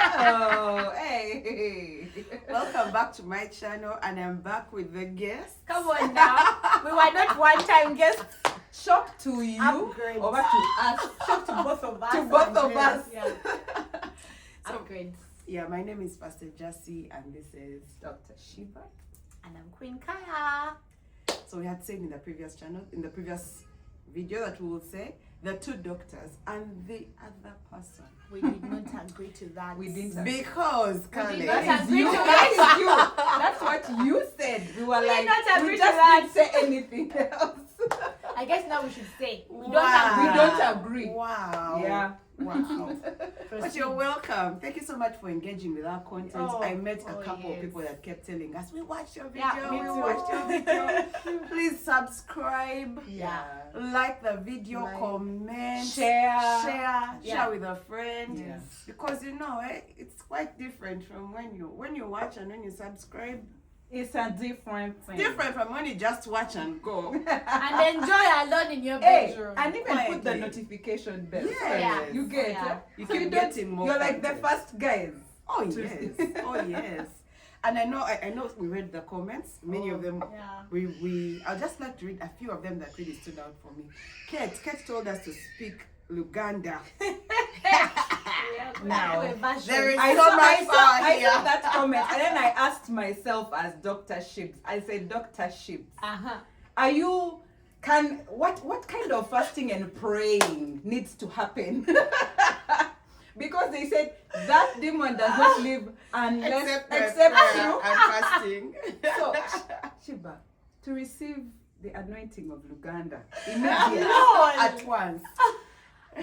Hello. Hey. Welcome back to my channel, and I'm back with the guests. Come on now. We were not one-time guests. Shock to you Upgrade. or back to us? Shock to both of us. To both of us. Yeah. So, Upgrades. Yeah, my name is Pastor Jassy, and this is Dr. Shiba. And I'm Queen Kaya. So we had said in the previous video that we will say the two doctors and the other person. We did not agree to that. We didn't agree. Because We did Kale, not agree to That it. is you. That's what you said. We were We like, did not agree we to just that. didn't say anything else. I guess now we should say we We don't don't agree. Wow. Yeah. Wow. agree. But you're welcome. Thank you so much for engaging with our content. Oh, I met a couple yes. of people that kept telling us, we watched your video, Yeah, me we too. watched your video. Please subscribe, Yeah. like the video, Like, comment, share. share Yeah. with a friend. Yes. Because it's quite different from when you watch and when you subscribe. It's a different thing. Different from when you just watch and go. And enjoy alone in your Hey, bedroom. and even put the Quietly. notification bell. Yes. Yeah. You get Yeah. You so keep you don't, getting more you're like the content. first guys. Oh yes. Oh yes. And I know we read the comments. Many of them Yeah. I'd just like to read a few of them that really stood out for me. Kate told us to speak Luganda. Now, there is I so saw, much I saw, power I here. saw that comment, and then I asked myself as Dr. Shibs. I said, Dr. Shibs, are you what kind of fasting and praying needs to happen? Because they said that demon does not live unless except prayer you. and fasting. So, Shiba, to receive the anointing of Luganda immediately. At once.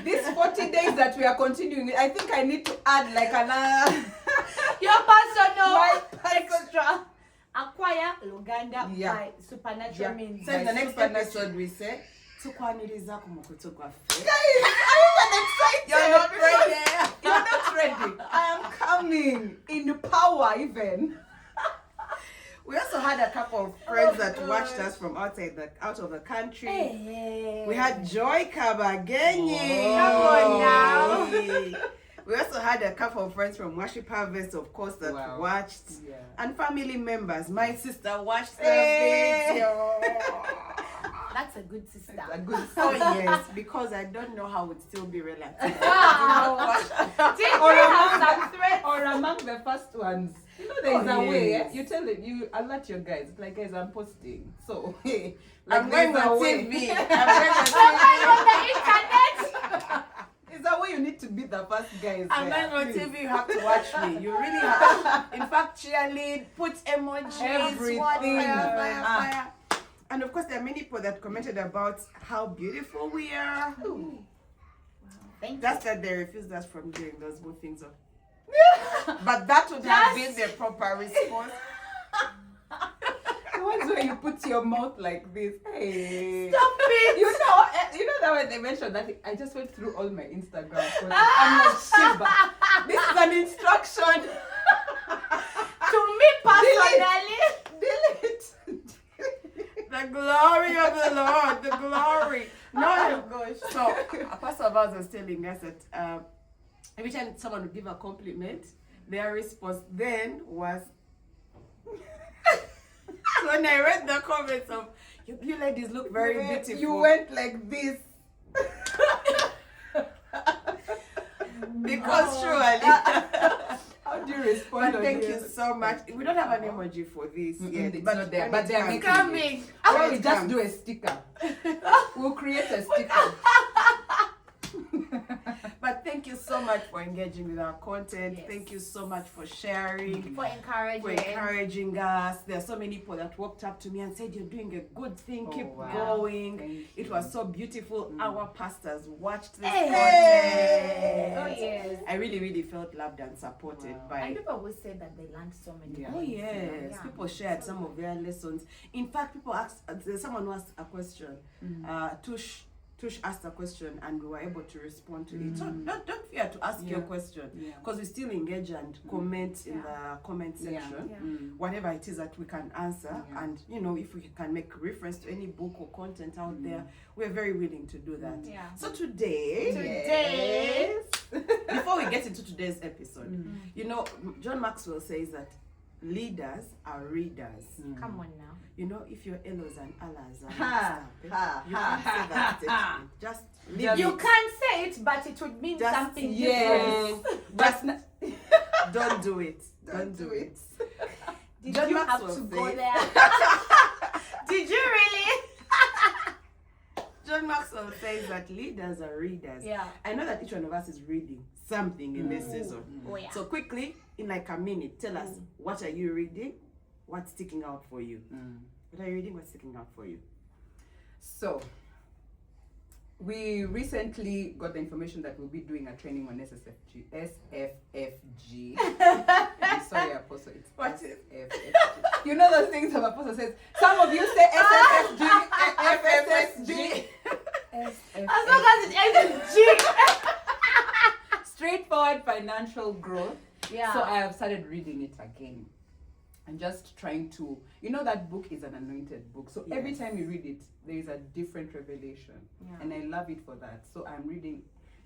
These 40 days that we are continuing, I think I need to add like another. Your personal My extra. Acquire Luganda Yeah. by supernatural Yeah. means. So in the By next supernatural. episode we say tukwaniriza ku mukutu gwaffe. Guys, I'm even excited. You're not ready. You're not ready. I am coming in power even. We also had a couple of friends that God. watched us from out of the country. Hey. We had Joy Kabagenyi. Come on now. We also had a couple of friends from Worship Harvest, of course, that Wow. watched. Yeah. And family members. My sister watched the Hey. video. That's a good sister. A good Oh yes, because I don't know how it still be relative. Wow. Did Or we have among, some threats? or among the first ones. You know, there's Oh, a way. yes. You tell it, you alert your guys. Like, guys, I'm posting. So, like, I'm going there's a on way. TV. I'm going on Somebody TV. on the internet. It's a way you need to be the first guys. I'm there, going on please. TV. You have to watch me. You really have. In fact, cheerlead, put emojis, Everything. fire. And of course, there are many people that commented about how beautiful we are. Thank you. That's that they refused us from doing those good things. But that would have been the proper response. The ones where you put your mouth like this. Hey. Stop it. You know that when they mentioned that, I just went through all my Instagram photos. I'm like, Shiba, this is an instruction. To me personally. Delete. The glory of the Lord, the glory. No, gosh. so Pastor Vaz was telling us that every time someone would give a compliment, their response then was. So when I read the comments of you ladies look very beautiful. You went like this. Because surely. How do you respond? But on thank here? you so much. We don't have an emoji for this yet, It's but not there, when but it they're comes- making Coming. Why When we it just comes. do a sticker? We'll create a sticker. But thank you so much for engaging with our content. Yes. Thank you so much for sharing. For encouraging. For encouraging us. There are so many people that walked up to me and said, "You're doing a good thing. Oh, Keep wow. going." Thank It you. was so beautiful. Our pastors watched this Hey. content. Oh yes. I really felt loved and supported Wow. by. And people always say that they learned so many Yeah. Oh things. yes, Yeah. people shared some of their lessons. In fact, people asked. There's someone who asked a question. Tush Tush asked a question and we were able to respond to it. So don't fear to ask your question, because we still engage and comment in the comment section, whatever it is that we can answer. And if we can make reference to any book or content out there, we're very willing to do that. So today, before we get into today's episode, John Maxwell says that leaders are readers. Come on now. If your Elos and Allahs are you can't say that statement. Just leave You it. can say it, but it would mean Just- something Yes. different. Don't do it. Don't do it. Did John you have Maxwell to go said- there? Did you really? John Maxwell says that leaders are readers. Yeah. I know that each one of us is reading something in this season. Oh, yeah. So quickly, in like a minute, tell us, what are you reading? What's sticking out for you? What are you reading? What's sticking out for you? So, we recently got the information that we'll be doing a training on SFFG. I'm sorry, Apostle. It's What? SFFG. You know those things of Apostle says. Some of you say SFFG, FFSG. As long as it ends in G. Straightforward financial growth. Yeah. So I have started reading it again. And just trying to, that book is an anointed book. So every time you read it, there is a different revelation. And I love it for that. So I'm reading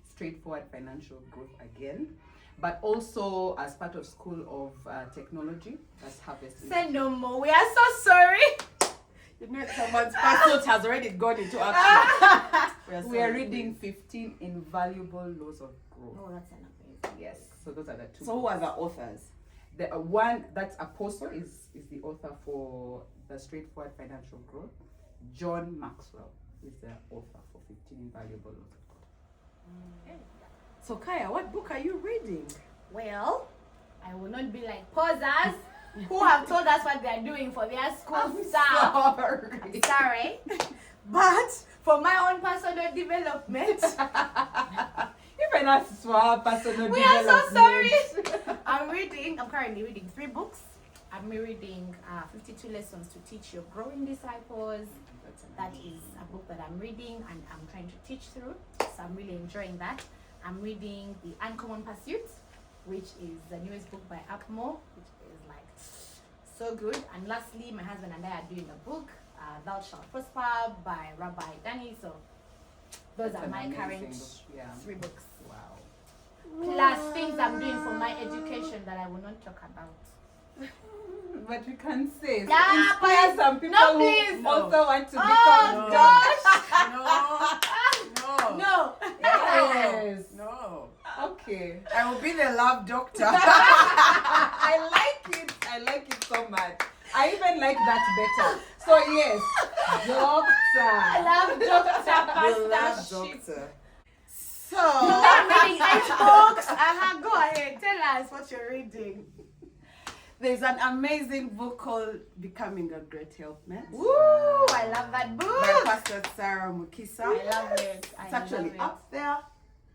Straightforward Financial Growth again. But also as part of School of Technology, that's Harvest. Say no more. We are so sorry. Someone's passport has already gone into action. We are reading 15 Invaluable Laws of Growth. Oh, that's an amazing. Yes. So those are the two. So who are the authors? The one that's Apostle is the author for the Straightforward Financial Growth. John Maxwell is the author for 15 Invaluable Laws of Growth. So Kaya, what book are you reading? Well, I will not be like posers who have told us what they are doing for their school staff. I'm sorry. But for my own personal development, Even as for personal we are so development. sorry. I'm currently reading 3 books. I'm reading 52 Lessons to Teach Your Growing Disciples. That is a book that I'm reading and I'm trying to teach through. So I'm really enjoying that. I'm reading The Uncommon Pursuit, which is the newest book by Upmore, which is like so good. And lastly, my husband and I are doing a book, Thou Shalt Prosper by Rabbi Danny. So those That's are an my amazing current book. Yeah. 3 books. Wow. Plus things I'm doing for my education that I will not talk about. But we can say Yeah, inspire please. some people No, who please. also want to Oh, become gosh. No. No. Yes. No. Okay. I will be the love doctor. I like it. I like it so much. I even like that better. So yes, doctor. Love Doctor The love Pastor Ship. doctor. So I'm reading 8 books. Go ahead. Tell us what you're reading. there's an amazing book called Becoming a Great Helpmate Woo! I love that by book. Pastor Sarah Mukisa. I love it. It's actually up there.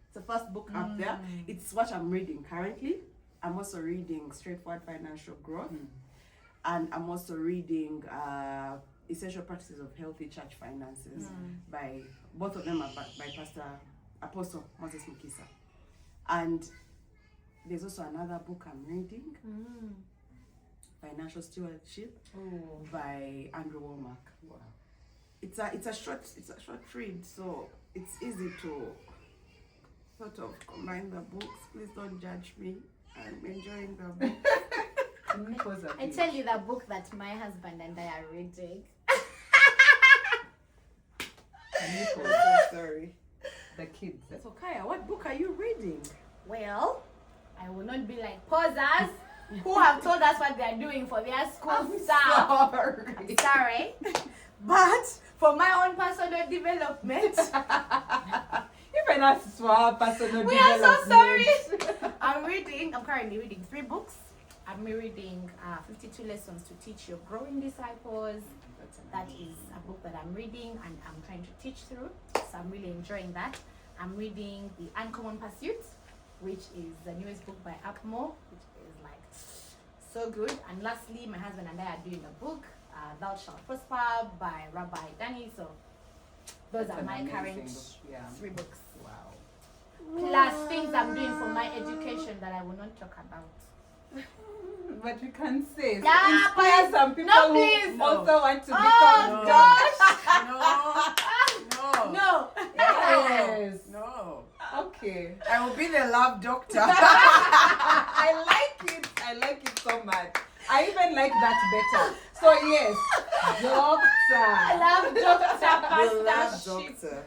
It's the first book up there. It's what I'm reading currently. I'm also reading Straightforward Financial Growth. And I'm also reading Essential Practices of Healthy Church Finances by, both of them are by Pastor Apostle Moses Mukisa. And there's also another book I'm reading, Financial Stewardship by Andrew Womack. Wow. It's a short read, so it's easy to sort of combine the books. Please don't judge me. I'm enjoying the book. I tell you the book that my husband and I are reading. I'm so sorry. The kids. So Kaya, what book are you reading? Well, I will not be like posers who have told us what they are doing for their school staff. I'm sorry. But for my own personal development, Even as for personal we are so development. sorry. I'm currently reading 3 books. I'm reading 52 Lessons to Teach Your Growing Disciples. That is a book that I'm reading and I'm trying to teach through. So I'm really enjoying that. I'm reading The Uncommon Pursuit, which is the newest book by Upmore, which is like so good. And lastly, my husband and I are doing a book, Thou Shalt Prosper by Rabbi Danny. So those Those That's are an my amazing current book. Yeah. 3 books. Wow. Plus things I'm doing for my education that I will not talk about. But we can say Yeah, inspire please. some people No, who please. also want to Oh, become gosh. No. No. Yes. No. Okay. I will be the love doctor. I like it so much. I even like that better. So yes, doctor. Love doctor, The love pastor, ship. doctor.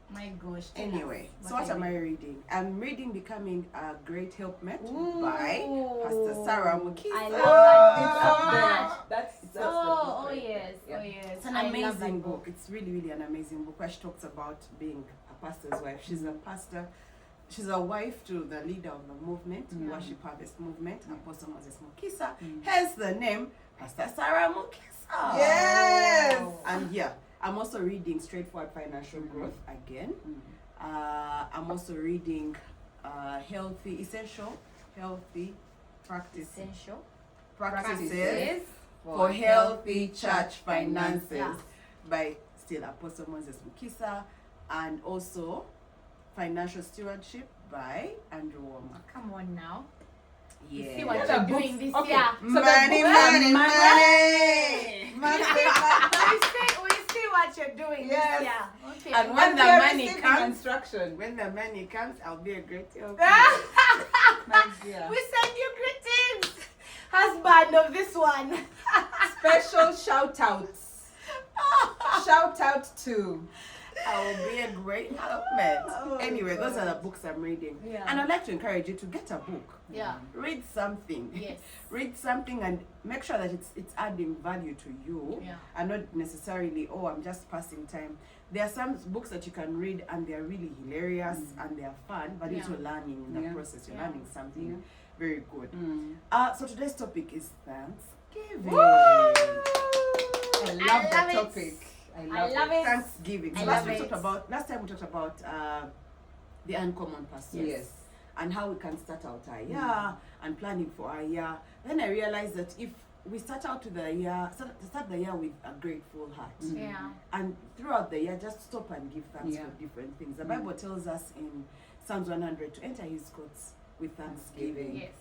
My gosh. tell Anyway, us so what am I read? reading? I'm reading Becoming a Great Helpmate Ooh. by Pastor Sarah Mukisa. I Oh, love it's that up book. there. That's the Oh, book oh right yes, there. Yeah. oh yes. It's an I love amazing that book. It's really, really an amazing book where she talks about being a pastor's wife. She's a pastor. She's a wife to the leader of the movement, Worship Harvest Movement, Apostle Moses Mukisa. Hence the name Pastor Sarah Mukisa. Yes. And yeah, I'm also reading Straightforward Financial Growth again. I'm also reading Essential Healthy Essential Practices for Healthy Church Finances by still Apostle Moses Mukisa, and also Financial Stewardship by Andrew Woma. Come on now. Yeah. See what What are you're books? doing this Okay. year. So the Money, books are money, money. we see what you're doing Yes. this year. Okay. And when And the we are money receiving comes, instruction. when the money comes, I'll be a great help. My dear. We send you greetings, husband of this one. Special shout outs. Shout out to. I will be a great helpmate. Oh, Anyway, those God. are the books I'm reading. Yeah. And I'd like to encourage you to get a book. Yeah. Read something. Yes. Read something and make sure that it's adding value to you, Yeah. and not necessarily, oh, I'm just passing time. There are some books that you can read and they're really hilarious and they're fun, but it's Yeah. you're learning in the Yeah. process. You're Yeah. learning something Yeah. very good. So today's topic is Thanksgiving. Woo! I love love the it. topic. I love it. Thanksgiving. I So love last it. time we talked about the uncommon pursuits. Yes. And how we can start out our year and planning for our year. Then I realized that if we start out with the year, start the year with a grateful heart, Yeah. and throughout the year just stop and give thanks Yeah. for different things. The Bible tells us in Psalms 100 to enter His courts with thanksgiving Yes.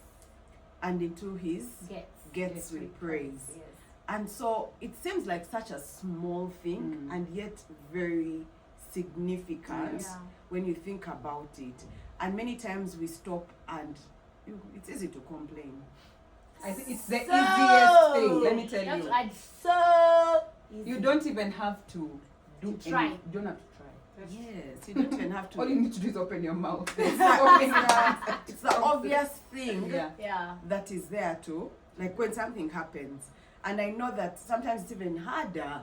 and into His Gets. gates with praise. Yes. And so it seems like such a small thing and yet very significant Yeah. when you think about it. And many times we stop and it's easy to complain. I think it's the So- easiest thing. Let me tell You have you. to add so easy. You don't even have to do To try. You don't have to try. Yes, you don't even have to. All you need to do is open your mouth. It's the obvious thing Yeah. Yeah. that is there too. Like when something happens. And I know that sometimes it's even harder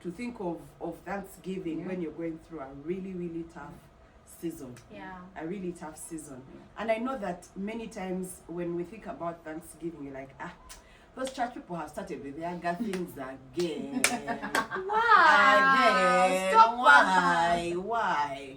to think of Thanksgiving when you're going through a really, really tough season. Yeah. A really tough season. And I know that many times when we think about Thanksgiving, you're like, those church people have started with their things again. Wow. Again. Stop Why?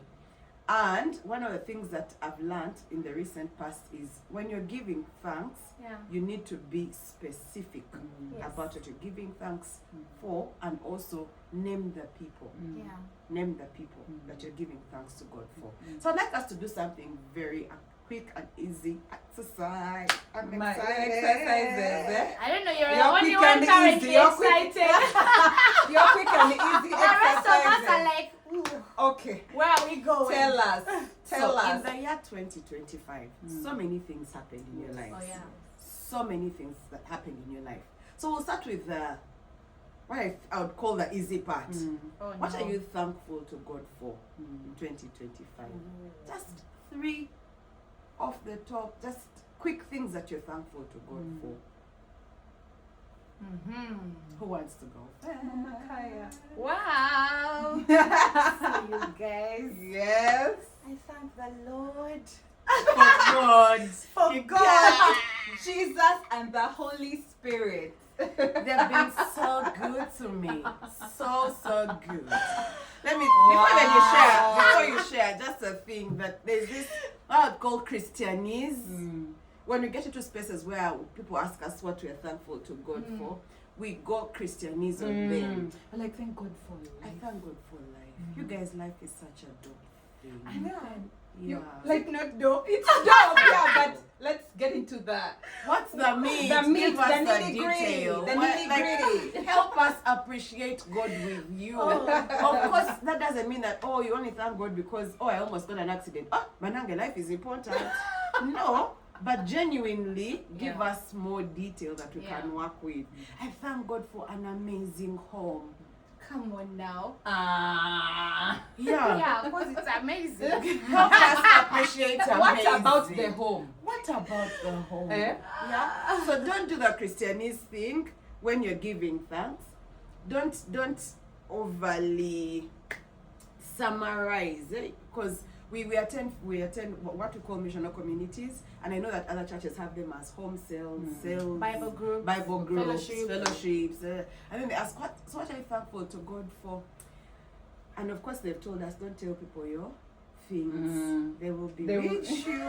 And one of the things that I've learned in the recent past is when you're giving thanks, Yeah. you need to be specific Yes. about what you're giving thanks for, and also name the people. Yeah. Name the people that you're giving thanks to God for. So I'd like us to do something very quick and easy exercise. I'm My excited. exercises, I don't know. You're You're the only quick one and currently easy. You're quick. excited. Your quick and easy The rest of us are exercises. like, ooh, Okay. where are we going? Tell us. Tell So in us. the year 2025, so many things happened in your life. Oh yeah. So many things that happened in your life. So we'll start with what I would call the easy part. Oh What no. are you thankful to God for in 2025? Just 3 off the top, just quick things that you're thankful to God for. Who wants to go? Wow. So you guys. Yes. I thank the Lord. For God. For You God, Jesus, and the Holy Spirit. They've been so good to me. So good. Let me, before you share, just a thing that there's this, what I would call Christianese. When we get into spaces where people ask us what we are thankful to God for, we go Christianese on them. I like thank God for I life. thank God for life. You guys' life is such a dope thing. I know. Yeah. Like not dope. It's dope, yeah, but let's get into the What's the meat? The meat, Give us the the nitty-gritty, detail. the What- nitty-gritty. help us appreciate God with you. Of course, that doesn't mean that, you only thank God because, I almost got an accident. Manange, life is important. No, but genuinely give us more detail that we can work with. I thank God for an amazing home. Come on now. Yeah. Yeah, because it's amazing. Help us appreciate amazing. What about the home? What about the home? Yeah. So don't do the Christianese thing when you're giving thanks. Don't overly summarize, because we attend what we call missional communities, and I know that other churches have them as home cells, Bible groups, fellowships, and then they ask what are you thankful to God for? And of course they've told us, don't tell people your things. They will bewitch you.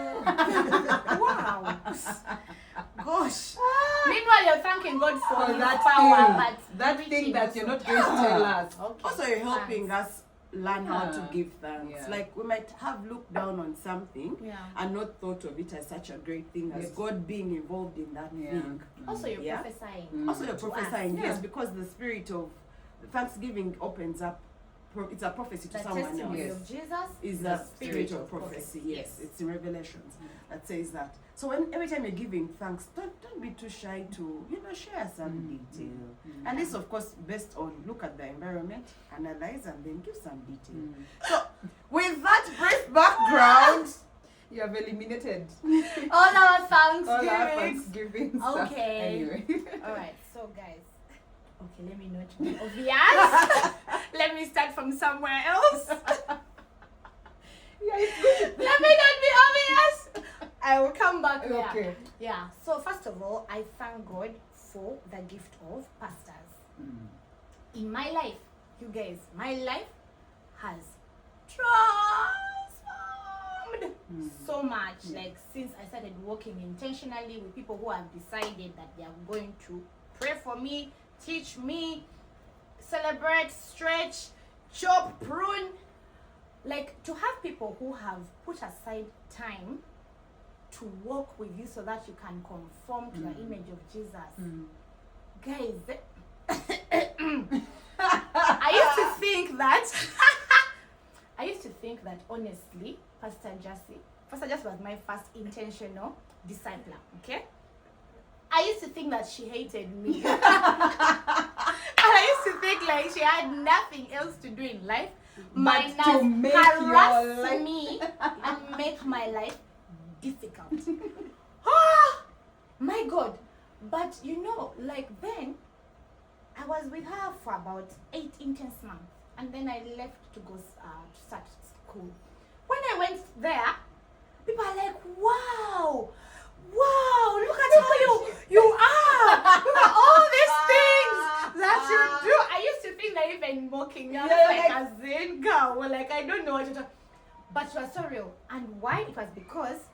Wow. Gosh. Meanwhile, you're thanking God for that power, thing, but that thing that you're not going to tell us. Okay. Also, you're helping us learn how to give thanks. Yeah. Like we might have looked down on something and not thought of it as such a great thing as God being involved in that thing. Also, you're prophesying. Also, you're prophesying, us. yes, because the spirit of Thanksgiving opens up. It's a prophecy to The someone testimony else. of Jesus Is the spirit of prophecy. Yes, it's in Revelations that says that. So every time you're giving thanks, don't be too shy to share some detail. And this, of course, based on look at the environment, analyze, and then give some detail. So with that brief background, You have eliminated All our all Thanksgiving. our Thanksgiving stuff. Okay. Anyway. Alright, so guys. Okay, let me not be obvious. Let me start from somewhere else. Yeah, it's good. Let me not be obvious. I will come back there. Okay. Yeah. So first of all, I thank God for the gift of pastors. In my life, you guys, my life has transformed so much. Like since I started working intentionally with people who have decided that they are going to pray for me, teach me, celebrate, stretch, chop, prune. Like to have people who have put aside time to walk with you so that you can conform to the image of Jesus. Guys, I used to think that honestly, Pastor Jassy was my first intentional discipler, okay? I used to think that she hated me. And I used to think like she had nothing else to do in life minus to make your harass life- me and make my life difficult. My God. But like then, I was with her for about 8 intense months. And then I left to go to start school. When I went there, people are like, wow, look at how you are. Look at all these things that you do. I used to think that even mocking me, I was like a Zen girl. Well, like, I don't know what to talk. But it was so real. And why? It was because,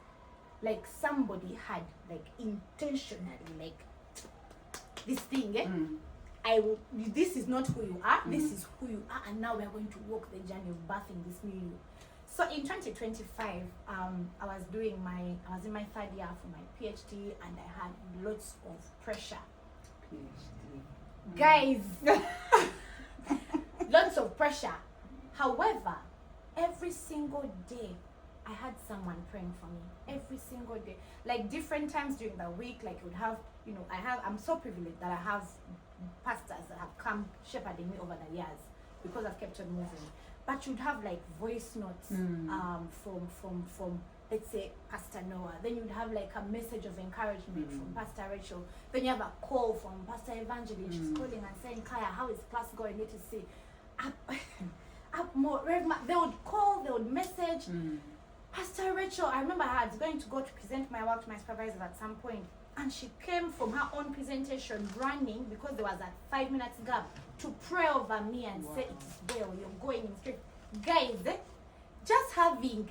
like, somebody had, like, intentionally, like, this thing, this is not who you are, this is who you are, and now we are going to walk the journey of birthing this new you. So in 2025, I was in my 3rd year for my PhD, and I had lots of pressure. Guys, lots of pressure. However, every single day, I had someone praying for me. Every single day, like different times during the week. Like you would have, I'm so privileged that I have pastors that have come shepherding me over the years because I've kept on moving. But you'd have like voice notes from let's say Pastor Noah. Then you'd have like a message of encouragement from Pastor Rachel. Then you have a call from Pastor Evangeline. She's calling and saying, Kaya, how is class going? Need to see up more. They would call, they would message. Pastor Rachel, I remember I was going to go to present my work to my supervisor at some point, and she came from her own presentation running because there was a 5 minutes gap to pray over me and say, it is well, you're going in straight. Guys, just having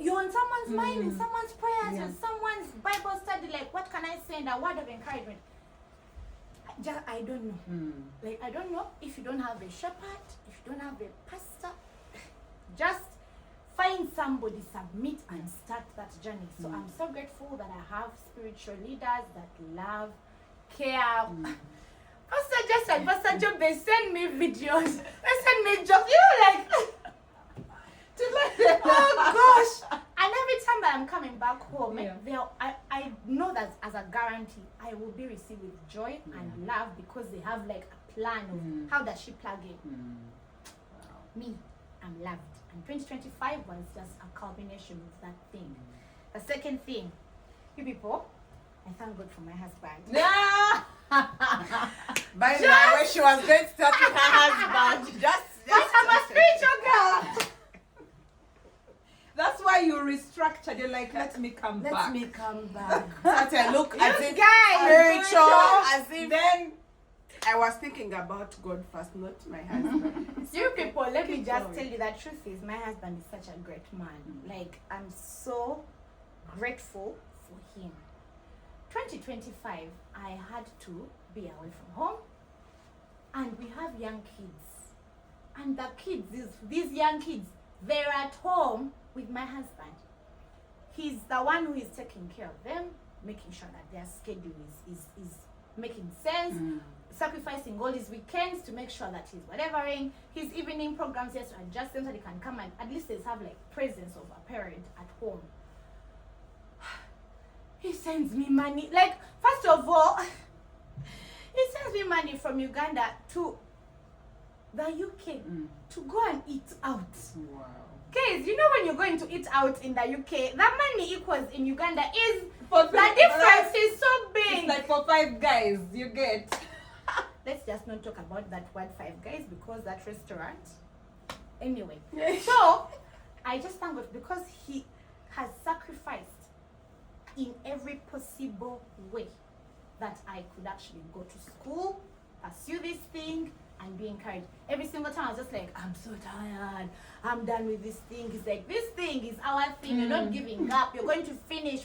you're on someone's mind, in someone's prayers, in someone's Bible study, like what can I say in a word of encouragement? I don't know. Like, I don't know if you don't have a shepherd, if you don't have a pastor, just find somebody, submit, and start that journey. So I'm so grateful that I have spiritual leaders that love, care. Pastor Jess and Pastor Job, they send me videos. They send me jobs. Like, oh gosh. And every time that I'm coming back home, I know that as a guarantee, I will be received with joy and love, because they have like a plan of how does she plug in. Me, I'm loved. And 2025 was just a culmination of that thing. The second thing, you people, I thank God for my husband. By the way, when she was going to start with her husband, I'm a spiritual girl. That's why you restructured. You're like, let me come back. Let me come back. Such a look You as if guys, spiritual, as if Then I was thinking about God first, not my husband. You people, let me just tell you that truth is my husband is such a great man. Like, I'm so grateful for him. 2025, I had to be away from home, and we have young kids. And the kids, these young kids, they're at home with my husband. He's the one who is taking care of them, making sure that their schedule is making sense, sacrificing all his weekends to make sure that he's whatevering, his evening programs, yes, to adjust them so they can come and at least they have like presence of a parent at home. He sends me money. Like, first of all, he sends me money from Uganda to the UK to go and eat out. wow. Guys, you know when you're going to eat out in the UK, that money equals in Uganda is, For the difference is so big. It's like for 5 guys, you get. Let's just not talk about that word 5 guys, because that restaurant. Anyway, so I just thank God because he has sacrificed in every possible way that I could actually go to school, pursue this thing, and be encouraged. Every single time I was just like, I'm so tired, I'm done with this thing. He's like, this thing is our thing, you're not giving up, you're going to finish.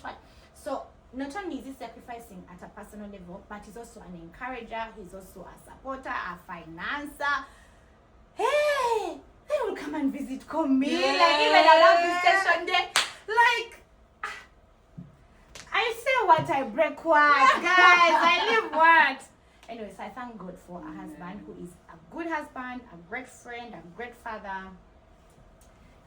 So not only is he sacrificing at a personal level, but he's also an encourager, he's also a supporter, a financer. Hey, they will come and visit me. Yeah. Like, even I love this session day. Like, I say what, I break what, guys. I live what. Anyways, I thank God for a husband who is a good husband, a great friend, a great father.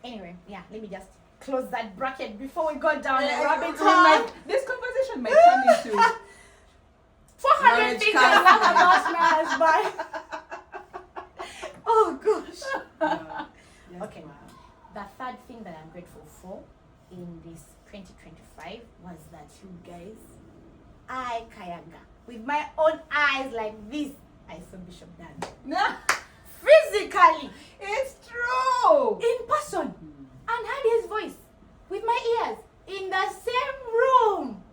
Anyway, yeah, let me just close that bracket before we go down the rabbit hole. This conversation might turn into 400 things I love about my husband. Oh gosh. Okay. The third thing that I'm grateful for in this 2025 was that you guys, I Kayaga, with my own eyes like this, I saw Bishop Dan. Physically. It's true. In person. And heard his voice with my ears in the same room.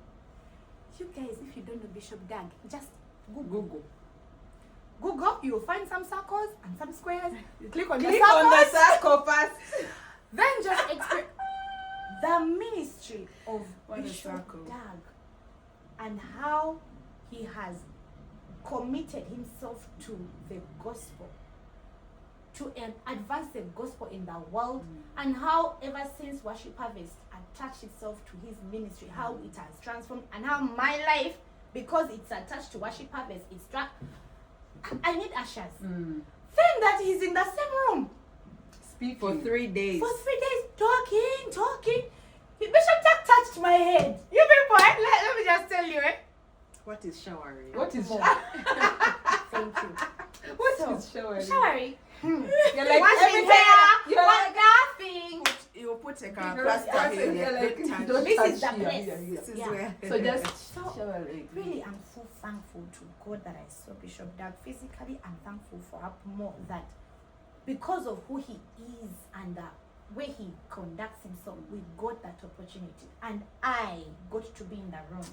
You guys, if you don't know Bishop Dag, just Google. You'll find some circles and some squares. You click on the circle first. Then just experience the ministry of What a Bishop circle. Dag and how he has committed himself to the gospel, to advance the gospel in the world, and how ever since Worship Harvest attached itself to his ministry, how it has transformed, and how my life, because it's attached to Worship Harvest, it's I need ushers. Then that he's in the same room. Speak For 3 days. For 3 days, talking. Bishop Jack touched my head. You people, let me just tell you, What is showering? What is Thank you. What is showering? Showering. You're like Washing everything. hair. You're like nothing. You put a You're plaster here. you're like, Don't touch. don't This touch is the here, place. here, here. This is Yeah. where. So just So, showering. really, I'm so thankful to God that I saw Bishop Dag physically. I'm thankful for her more that because of who he is and the way he conducts himself, we got that opportunity. And I got to be in the room.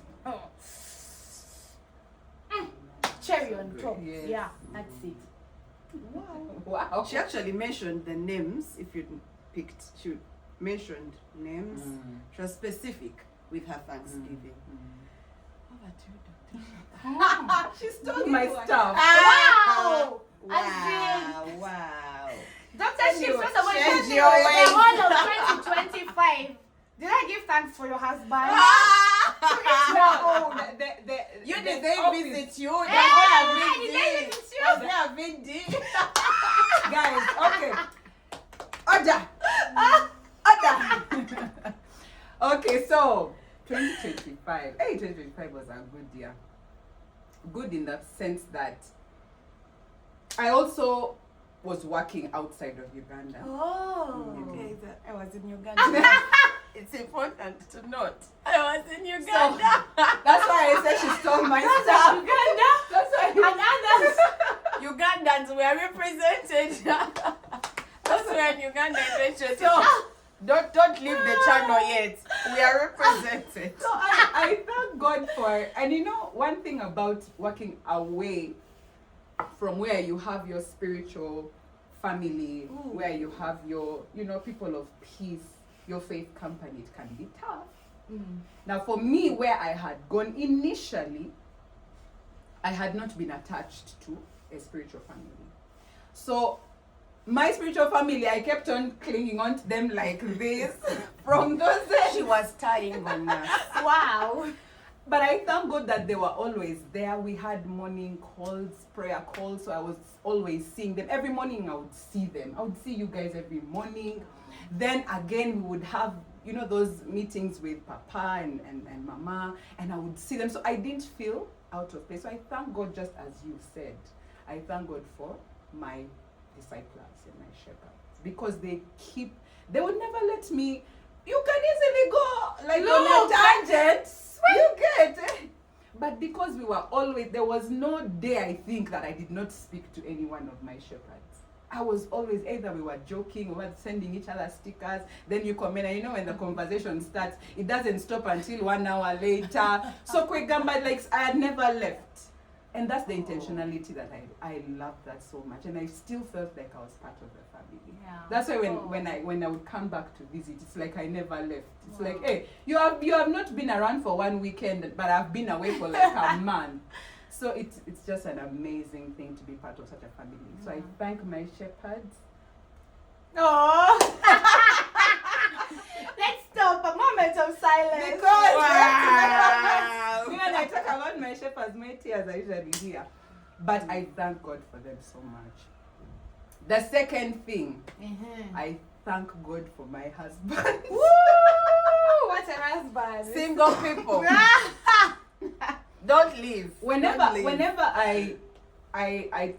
Cherry on top. Yes. Yeah, that's it. Wow. She actually mentioned the names. If you picked, she mentioned names. She was specific with her Thanksgiving. over to you, Dr. She stole my stuff. Wow! Wow. Dr. Ships, first of all, Change the your ways. whole of 2025. Did I give thanks for your husband? No, You the did they office- visit you? Hey, That's did they visit you? They have been deep. Guys, okay. Order. Order. Okay, so 2025. Hey, 2025 was a good year. Good in the sense that I also was working outside of Uganda. Oh. Okay, I was in Uganda. It's important to note. I was in Uganda. That's why I said she stole my stuff. Uganda. That's why. And others. Ugandans were represented. That's where in Uganda mentioned. So, Don't leave the channel yet. We are represented. So I thank God for, and you know, one thing about working away from where you have your spiritual family, where you have your, you know, people of peace, your faith company, it can be tough. Now for me, where I had gone initially, I had not been attached to a spiritual family. So my spiritual family, I kept on clinging on to them like this from those days. She was tying on us. Wow. But I thank God that they were always there. We had morning calls, prayer calls, so I was always seeing them. Every morning I would see them. I would see you guys every morning. Then again, we would have, you know, those meetings with Papa and Mama, and I would see them. So I didn't feel out of place. So I thank God, just as you said, I thank God for my disciples and my shepherds, because they would never let me, you can easily go like on a tangent, you get it. But because we were always, there was no day I think that I did not speak to any one of my shepherds. I was always, either we were joking, we were sending each other stickers, then you comment, and you know when the conversation starts, it doesn't stop until 1 hour later. So Kwegamba, like, I had never left. And that's the intentionality that I love that so much, and I still felt like I was part of the family. Yeah. That's why when I would come back to visit, it's like I never left. It's like, hey, you have not been around for one weekend, but I've been away for like a month. So it's just an amazing thing to be part of such a family. So I thank my shepherds. Oh. Let's stop. A moment of silence. Because Wow. when I talk about my shepherds, my tears are usually here. But I thank God for them so much. The second thing, I thank God for my husband. Woo! What a husband. Single people. Don't leave. Whenever I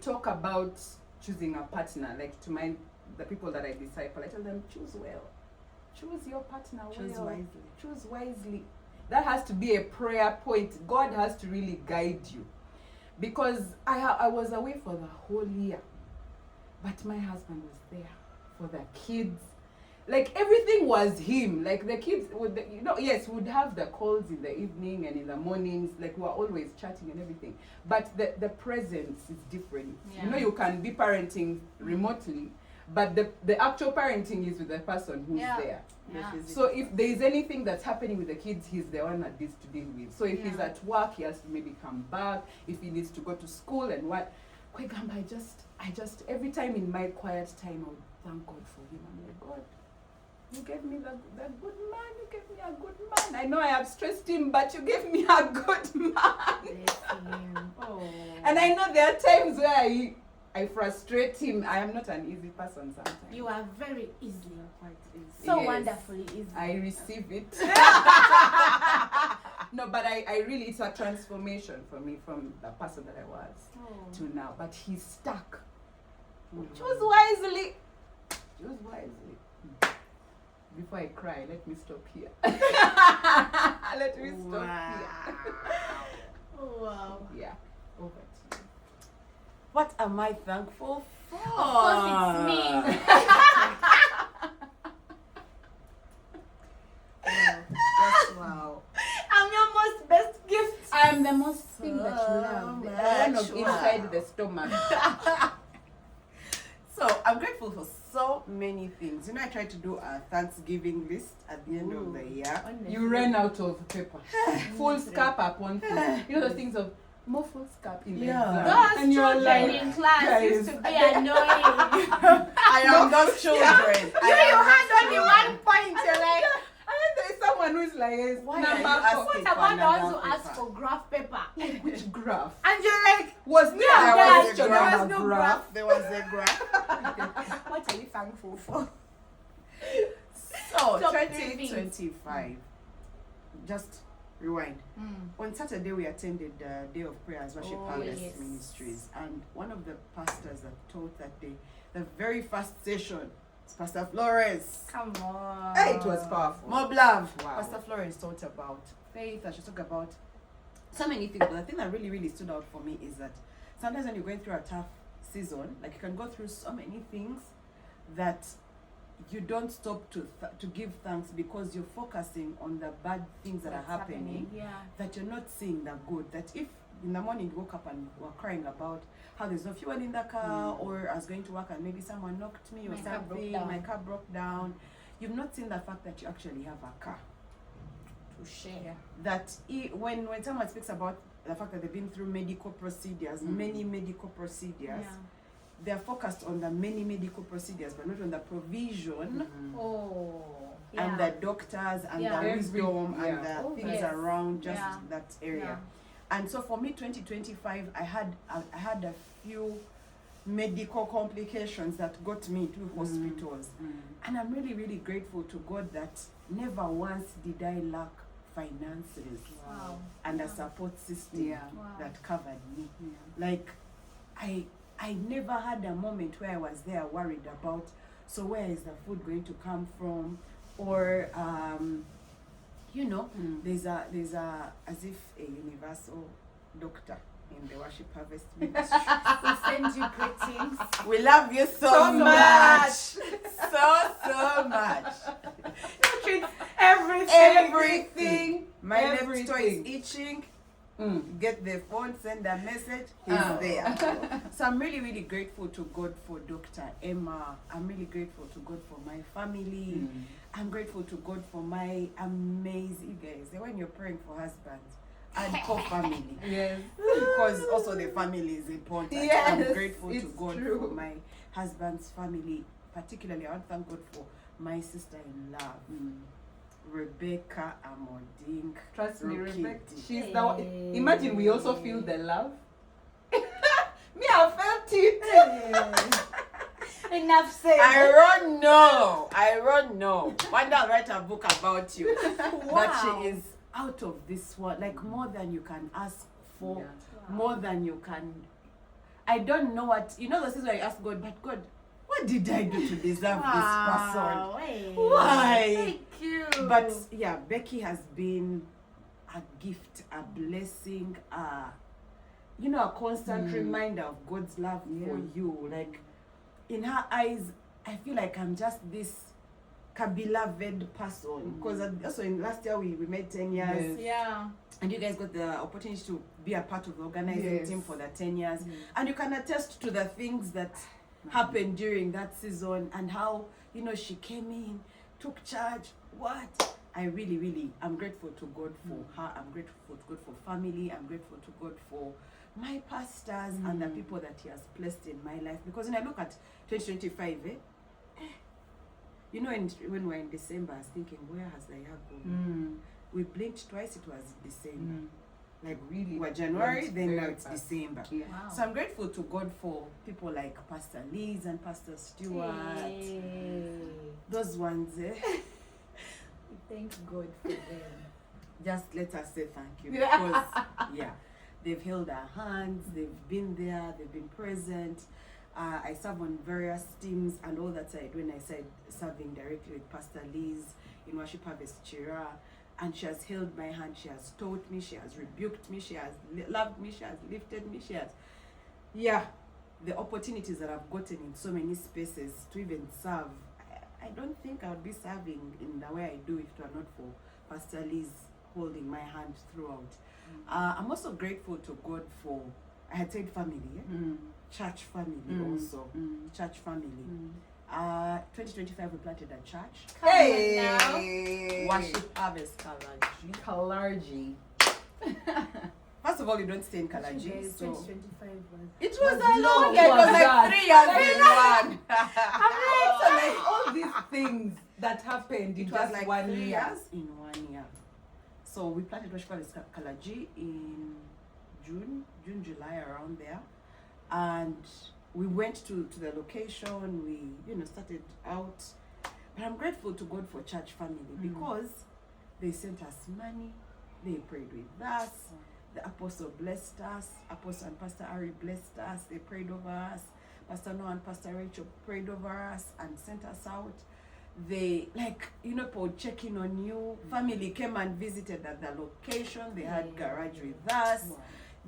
talk about choosing a partner, like to the people that I disciple, I tell them, choose well. Choose your partner well. Choose wisely. Choose wisely. That has to be a prayer point. God has to really guide you. Because I was away for the whole year. But my husband was there for the kids. Like everything was him. Like the kids would, yes, would have the calls in the evening and in the mornings. Like we were always chatting and everything. But the presence is different. Yeah. You know, you can be parenting remotely, but the actual parenting is with the person who's there. Yeah. So if there is anything that's happening with the kids, he's the one that needs to deal with. So if he's at work, he has to maybe come back. If he needs to go to school and what. Kwegamba, I just every time in my quiet time, I would thank God for him. I'm like, God, you gave me the good man. You gave me a good man. I know I have stressed him, but you gave me a good man. Oh. And I know there are times where I frustrate him. I am not an easy person sometimes. You are very easily. Quite easy. So Yes. wonderfully easy. I receive it. No, but I really, it's a transformation for me from the person that I was to now. But he's stuck. Choose wisely. Choose wisely. Before I cry, let me stop here. Let me stop here. Wow. Yeah, over to you. What am I thankful for? Of course it's me. Wow. I'm your most best gift. I am the most thing that you love. The one of much inside the stomach. So I'm grateful for so many things. You know, I tried to do a Thanksgiving list at the end of the year. You ran out of paper. Full scalp upon full. You know those things of more full scalp in the exam. Those And you're children like, in class guys, used to be annoying. I am those children. You had only 1 point. You're like, and then there's someone who's like, Why number are you four. what asking about the ones another who ask paper? for graph paper? Which graph? And you're like, Was there Yeah, a there question was on no a graph. There was a graph. what are you thankful for? So, Top 3 things. 2025. Just rewind. On Saturday, we attended the Day of Prayers, Worship Harvest yes. Ministries. And one of the pastors that taught that day, the very first session, is Pastor Flores. Come on. Hey, it was powerful. More love. Wow. Pastor Flores taught about faith, and she talked about so many things. But the thing that really, really stood out for me is that sometimes when you're going through a tough season, like you can go through so many things that you don't stop to give thanks because you're focusing on the bad things that What's are happening, Yeah. that you're not seeing the good. That if in the morning you woke up and were crying about how there's no fuel in the car, or I was going to work and maybe someone knocked me or My car broke something, down. my car broke down, you've not seen the fact that you actually have a car. To share. That when someone speaks about the fact that they've been through medical procedures, many medical procedures, they're focused on the many medical procedures, but not on the provision Oh. and the doctors and Yeah. the wisdom Yeah. and the Oh, things yes. around just Yeah. that area. And so for me, 2025, I had a few medical complications that got me to hospitals. And I'm really, really grateful to God that never once did I lack finances Wow. and a support system Yeah. Wow. that covered me. Like, I never had a moment where I was there worried about, so where is the food going to come from? Or, you know, there's a, as if a universal doctor in the Worship Harvest Ministry. We send you greetings. We love you so much. So much. Everything. My left toe is Everything. itching. Get the phone, send a message, he's Oh. there. So I'm really, really grateful to God for Dr. Emma. I'm really grateful to God for my family. I'm grateful to God for my amazing guys. When you're praying for husbands and for family. Yes. Because also the family is important. Yes, I'm grateful to it's God true. for my husband's family. Particularly, I want to thank God for my sister-in-law, Rebecca Amoding. Trust me, Rookie Rebecca. D. She's the one. Imagine we also feel the love. Me, I felt it. Enough said. I don't know. One day I'll write a book about you. But she is out of this world, like more than you can ask for, Yeah. more than you can. I don't know what, you know, those things where you ask God, but God, what did I do to deserve this person? Hey. Why? Thank you. But yeah, Becky has been a gift, a blessing, you know, a constant reminder of God's love for you. Like, in her eyes, I feel like I'm just this beloved person. Because also in last year we made 10 years. Yes. Yeah. And you guys got the opportunity to be a part of the organizing Yes. team for the 10 years. And you can attest to the things that happened during that season and how, you know, she came in, took charge. What? I really, really, I'm grateful to God for her. I'm grateful to God for family. I'm grateful to God for my pastors and the people that He has placed in my life. Because when I look at 2025, you know, when we're in December, I was thinking, where has the year gone? We blinked twice, it was December. Like, Really we're January, went then now very it's fast. December. Yeah. Wow. So I'm grateful to God for people like Pastor Liz and Pastor Stewart. Hey. Those ones, We thank God for them. just let us say thank you. Yeah. Because, yeah, they've held our hands, they've been there, they've been present. I serve on various teams and all that side. When I said serving directly with Pastor Liz in Worship Harvest Chira, and she has held my hand, she has taught me, she has rebuked me, she has loved me, she has lifted me, she has, yeah, the opportunities that I've gotten in so many spaces to even serve. I don't think I would be serving in the way I do if it were not for Pastor Liz holding my hand throughout. I'm also grateful to God for, I had said family, church family also, church family. 2025 we planted a church. Hey! Worship Harvest Kalaji. Kalarji. First of all, you don't stay in Kalaji, so 2025 was. it was a long. long year. It was like 3 years in one. So like all these things that happened in It was just like 1 3 year. years in 1 year. So we planted Worship Harvest Kalaji in June, July, around there, and we went to the location. We started out, but I'm grateful to God for church family because they sent us money, they prayed with us. The apostle blessed us. Apostle and Pastor Ari blessed us. They prayed over us. Pastor Noah and Pastor Rachel prayed over us and sent us out. They, people checking on you. Family came and visited at the location. They had garage with us. Wow.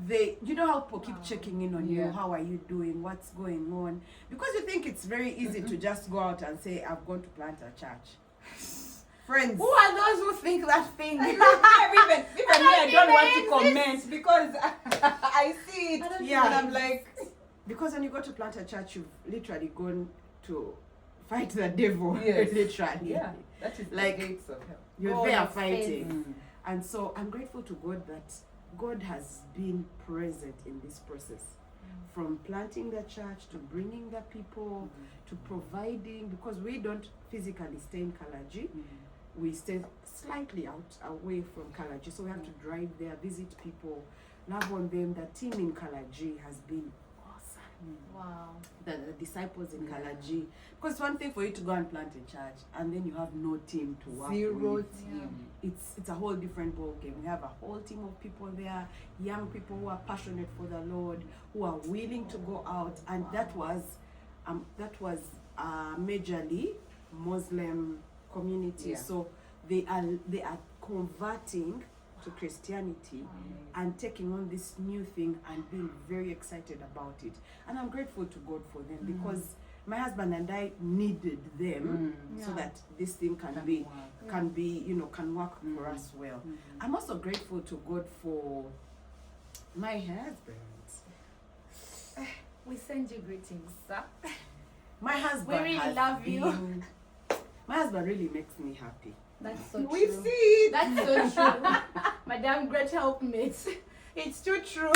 They, how people keep checking in on you. How are you doing? What's going on? Because you think it's very easy to just go out and say, I've gone to plant a church. Friends. Who are those who think that thing? even me, I don't want to comment because I see it and I'm like, because when you go to plant a church, you've literally gone to fight the devil. Yes. Literally. yeah, that is Like, the gates of hell. You're God there of fighting. And so I'm grateful to God that God has been present in this process. From planting the church to bringing the people to providing, because we don't physically stay in Kalaji. We stay slightly away from Kalaji, so we have to drive there, visit people, love on them. The team in Kalaji has been awesome. Wow. The disciples in Kalaji, because it's one thing for you to go and plant a church and then you have no team to work Zero with. team. It's a whole different ball game. We have a whole team of people there, young people who are passionate for the Lord, who are willing to go out, and that was majorly Muslim community. Yeah. So they are converting to Christianity and taking on this new thing and being very excited about it. And I'm grateful to God for them because my husband and I needed them so that this thing can work for us well. I'm also grateful to God for my husband. We send you greetings, sir. My husband We really has love you. been- My husband really makes me happy. That's so We true. see it. That's so true. Madam Great Helpmate. It's too true.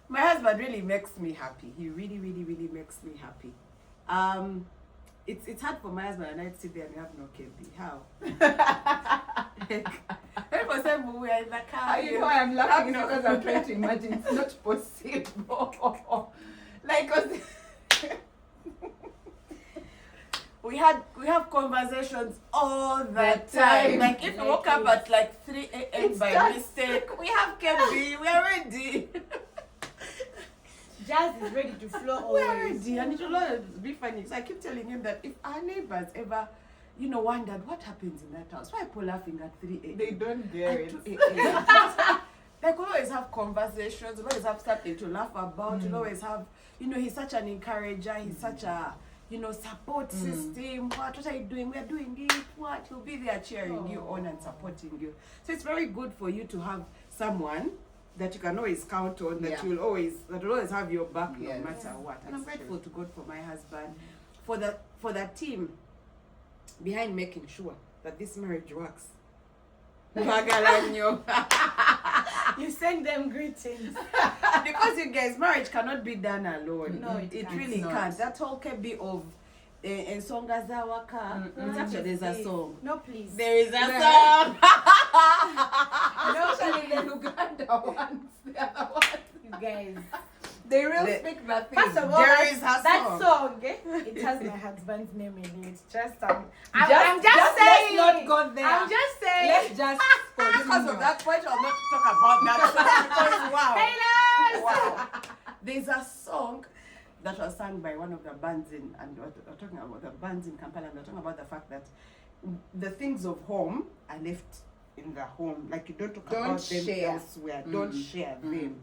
My husband really makes me happy. He really, really, really makes me happy. It's hard for my husband and I to sit there and have no KB. How? For example, we are in the car. I'm laughing because I'm trying to imagine it's not possible. We have conversations all the The time. time. Like if we woke up at like 3 a.m. by mistake, we have KB. We are ready. Jazz is ready to flow We are always. ready, and it will always be funny. So I keep telling him that if our neighbors ever, wondered what happens in that house, why are people laughing at 3 a.m. They don't get at it. 2 a.m. Like we'll always have conversations, we'll always have something to laugh about, we'll always have, he's such an encourager, he's such a, support system. What are you doing? We're doing it. What? He'll be there cheering you on and supporting you. So it's very good for you to have someone that you can always count on, that will always have your back no matter what. And I'm grateful to God for my husband, for the team behind making sure that this marriage works. You send them greetings. Because you guys, marriage cannot be done alone. No, it can't. really can't. That whole can be of Ensonga Zawaka. It's actually there's a song. No, please. There is a song. No, especially the Uganda ones. The other ones. You guys. They really speak that thing. First of all, There is a that song. song, it has my husband's name in it. I'm Just just saying. let's not go there. I'm just saying. Let's just Because of that point, I'll not talk about that song because wow. Taylor! Wow. There's a song that was sung by one of the bands we're talking about the bands in Kampala, and we're talking about the fact that the things of home are left in the home. Like you don't talk about them share. elsewhere. Don't share them.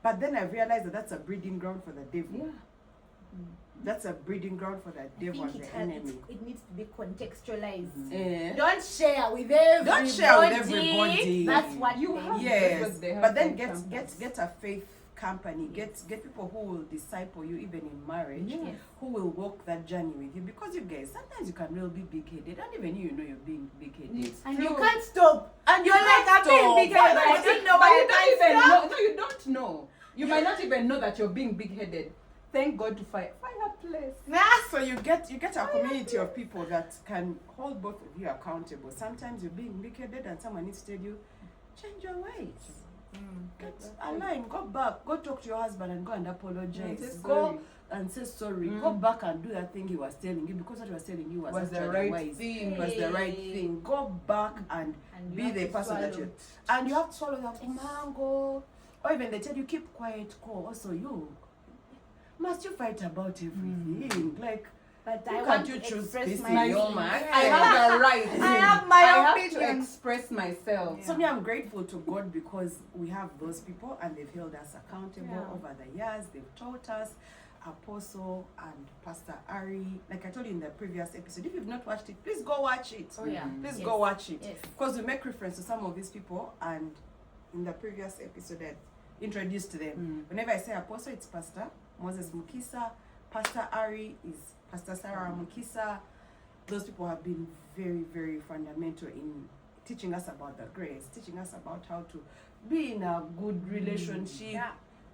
But then I realized that that's a breeding ground for the devil. Yeah. That's a breeding ground for the devil and the enemy. It needs to be contextualized. Eh. Don't share with everybody. Don't share with everybody. That's what You they have do. Yes, Because they have but then their campus. get a faith company, get people who will disciple you even in marriage, Yes. who will walk that journey with you, because you guys, sometimes you can really be big-headed, and even you know you're being big-headed. And you can't stop. And You're like, I'm being big-headed, but I don't know But why you I don't can't even stop. know. No, you don't know. You might not even know that you're being big-headed. Thank God to fireplace. So you get a community of people that can hold both of you accountable. Sometimes you're being big-headed and someone needs to tell you, change your ways. Get aligned, go back, go talk to your husband and go and apologize. Go and say sorry. Go back and do that thing he was telling you, because what he was telling you was the actually right wise. thing. Was the right thing. Go back and you be have the to person that swallow. you, and you have to swallow that mango. Or even they tell you keep quiet, go. Also you must you fight about everything. Like, But who I can't want you to choose express peace my in your feelings. mind? I have the right. I have my I have opinion. to express myself. So me, I'm grateful to God because we have those people and they've held us accountable over the years. They've taught us, Apostle and Pastor Ari. Like I told you in the previous episode, if you've not watched it, please go watch it. Oh yeah. Please Yes. go watch it. Yes. Because we make reference to some of these people, and in the previous episode I introduced them. Whenever I say Apostle, it's Pastor Moses Mukisa. Pastor Ari is Pastor Sarah Mukisa. Those people have been very, very fundamental in teaching us about the grace, teaching us about how to be in a good relationship. Yeah.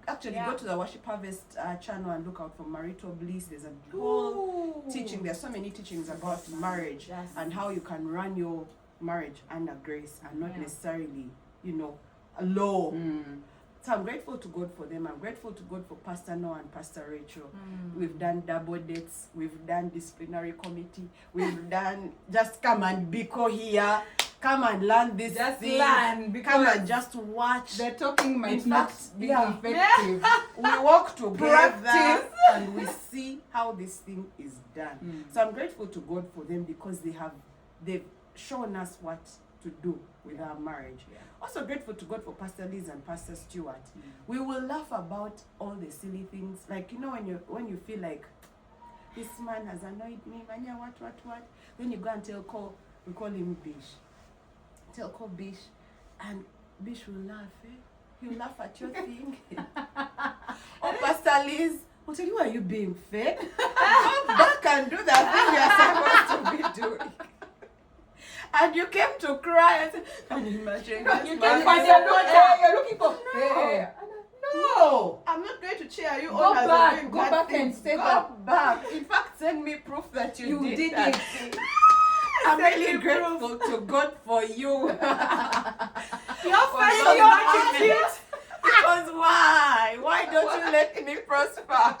Actually, go to the Worship Harvest channel and look out for marital bliss. There's a whole teaching. There's so many teachings about marriage and how you can run your marriage under grace and not necessarily, a law. So I'm grateful to God for them. I'm grateful to God for Pastor Noah and Pastor Rachel. We've done double dates. We've done disciplinary committee. We've done just come and biko here. Come and learn this Just thing. learn, because come and just watch. The talking might In not fact, be yeah. effective. We walk together Practice. and we see how this thing is done. So I'm grateful to God for them because they've shown us what to do with our marriage. Also grateful to God for Pastor Liz and Pastor Stewart. We will laugh about all the silly things, like when you feel like this man has annoyed me, manya what. Then you go and tell Cole, we call him Bish. Tell Cole Bish, and Bish will laugh. He'll laugh at your thing. Or Pastor Liz will tell you, are you being fed? Go back and do that thing you're supposed to be doing. And you came to cry and said, can you imagine? You can find your daughter. You're looking for. Hey. No, I'm not going to cheer you Go on as back. a doing Go bad back things. and say Go that. back. In fact, send me proof that you did that. it. I'm really grateful to God for you. Your For face your your attitude. attitude. Because why? Why don't you let me prosper?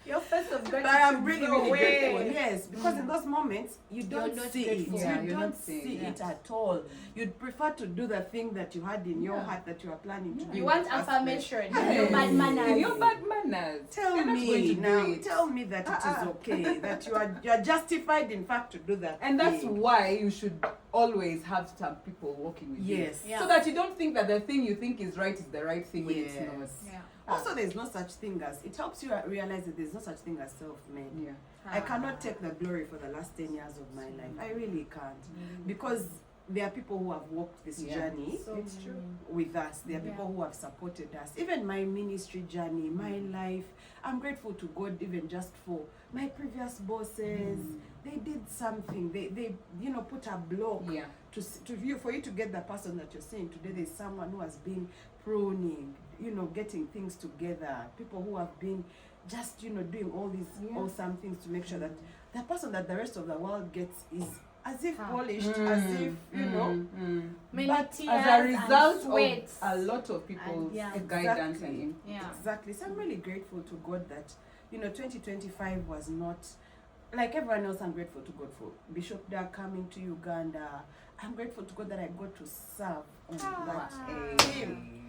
Your face of gratitude. But I'm really, go really away. grateful. Yes, because in those moments you don't not see it. grateful. Yeah, You you're don't not see seeing it at all. You'd prefer to do the thing that you had in your heart that you are planning to do. You want in the first place. affirmation. Hey. No bad manners. Your bad manners. Tell You're not going me to do now. it. Tell me that it is okay. That you are justified, in fact, to do that. And that's thing. why you should always have some people working with Yes. you. Yeah. So that you don't think that the thing you think is right is the right thing when it's Yes. not. Yeah. Also, there's no such thing as, it helps you realize that there's no such thing as self-made. Yeah. I cannot take the glory for the last 10 years of my life. I really can't. Because there are people who have walked this journey So It's true. with us. There are people who have supported us. Even my ministry journey, my life, I'm grateful to God even just for my previous bosses. They did something. They put a block Yeah. to you, for you to get the person that you're seeing today. There's someone who has been pruning, getting things together. People who have been just, doing all these awesome things to make sure that the person that the rest of the world gets is as if polished, as if, Many But tears As a result and sweats. of a lot of people's And, guidance Exactly. and Yeah. Exactly. So I'm really grateful to God that, 2025 was not like everyone else. I'm grateful to God for Bishop Dag coming to Uganda. I'm grateful to God that I got to serve on that team.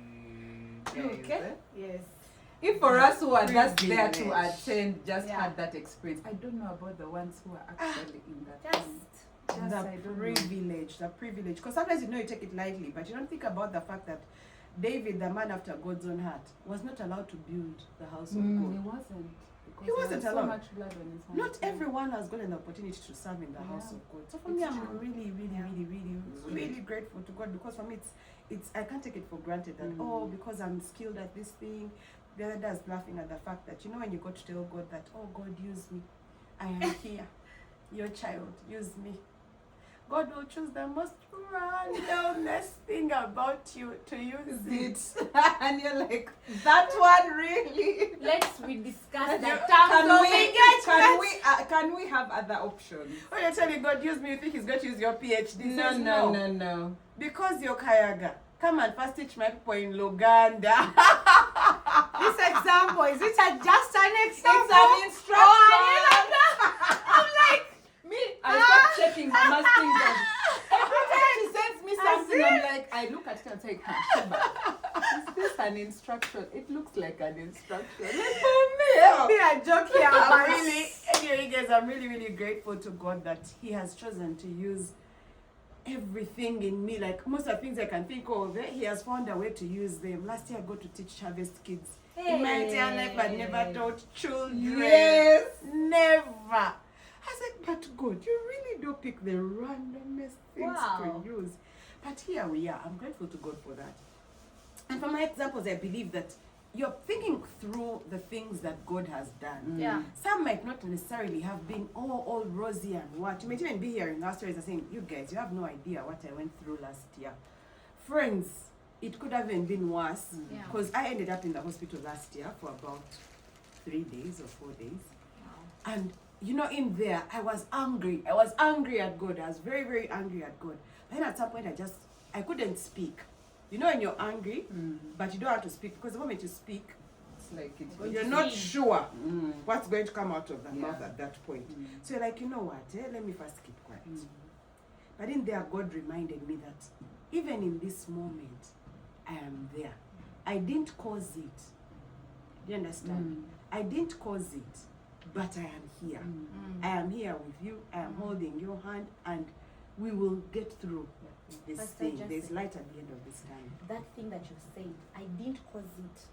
Okay. Yes. If for us who are just there to Privilege. attend, just Yeah. had that experience, I don't know about the ones who are actually in that. Just thing. The I don't know. privilege. Because sometimes you take it lightly, but you don't think about the fact that David, the man after God's own heart, was not allowed to build the house of It God. wasn't. He wasn't so alone. much blood on his hands. Not everyone has gotten the opportunity to serve in the house of God. So for me, I'm really grateful to God, because for me, it's I can't take it for granted that because I'm skilled at this thing. The other day I was laughing at the fact that, when you go to tell God that, oh God, use me, I am here, your child, use me. God will choose the most randomest thing about you to use it. And you're like, that one really? Let's rediscuss that Can we have other options? When you're telling God, use me, you think he's going to use your PhD. No. Because you're Kayaga. Come and first teach my people in Luganda. This example, is it just an example? It's an instruction. I'm like, I start checking Mama's things. Every time she sends me something, I'm like, I look at it and say, Sheba, is this an instruction? It looks like an instruction. be a joke here. Anyway, guys, I'm really grateful to God that He has chosen to use everything in me. Like most of the things I can think of, He has found a way to use them. Last year I got to teach Harvest Kids. In my entire life, I never taught children. Yes. Never. I said, but God, you really do pick the randomest things to use. But here we are. I'm grateful to God for that. And for my examples, I believe that you're thinking through the things that God has done. Yeah. Some might not necessarily have been all rosy and what. You might even be hearing our stories and saying, you guys, you have no idea what I went through last year. Friends, it could have even been worse. Because I ended up in the hospital last year for about 3 days or 4 days. Wow. And in there, I was angry. I was angry at God. I was very angry at God. Then at some point, I couldn't speak. When you're angry, but you don't have to speak, because the moment you speak, it's like you're not sure what's going to come out of the mouth at that point. So you're like, you know what? Let me first keep quiet. But in there, God reminded me that even in this moment, I am there. I didn't cause it. Do you understand? I didn't cause it, but I am here. I am here with you. I am holding your hand, and we will get through this thing. There's light at the end of this time. That thing that you said, I didn't cause it,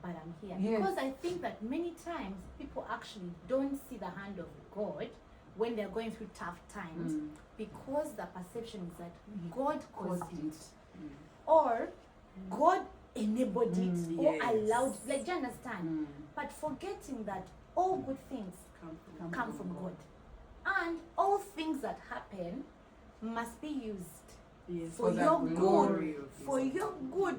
but I'm here. Yes. Because I think that many times people actually don't see the hand of God when they're going through tough times, because the perception is that God caused it, or God enabled it, or allowed. Like, do you understand? But forgetting that all good things come from God, and all things that happen must be used for your good,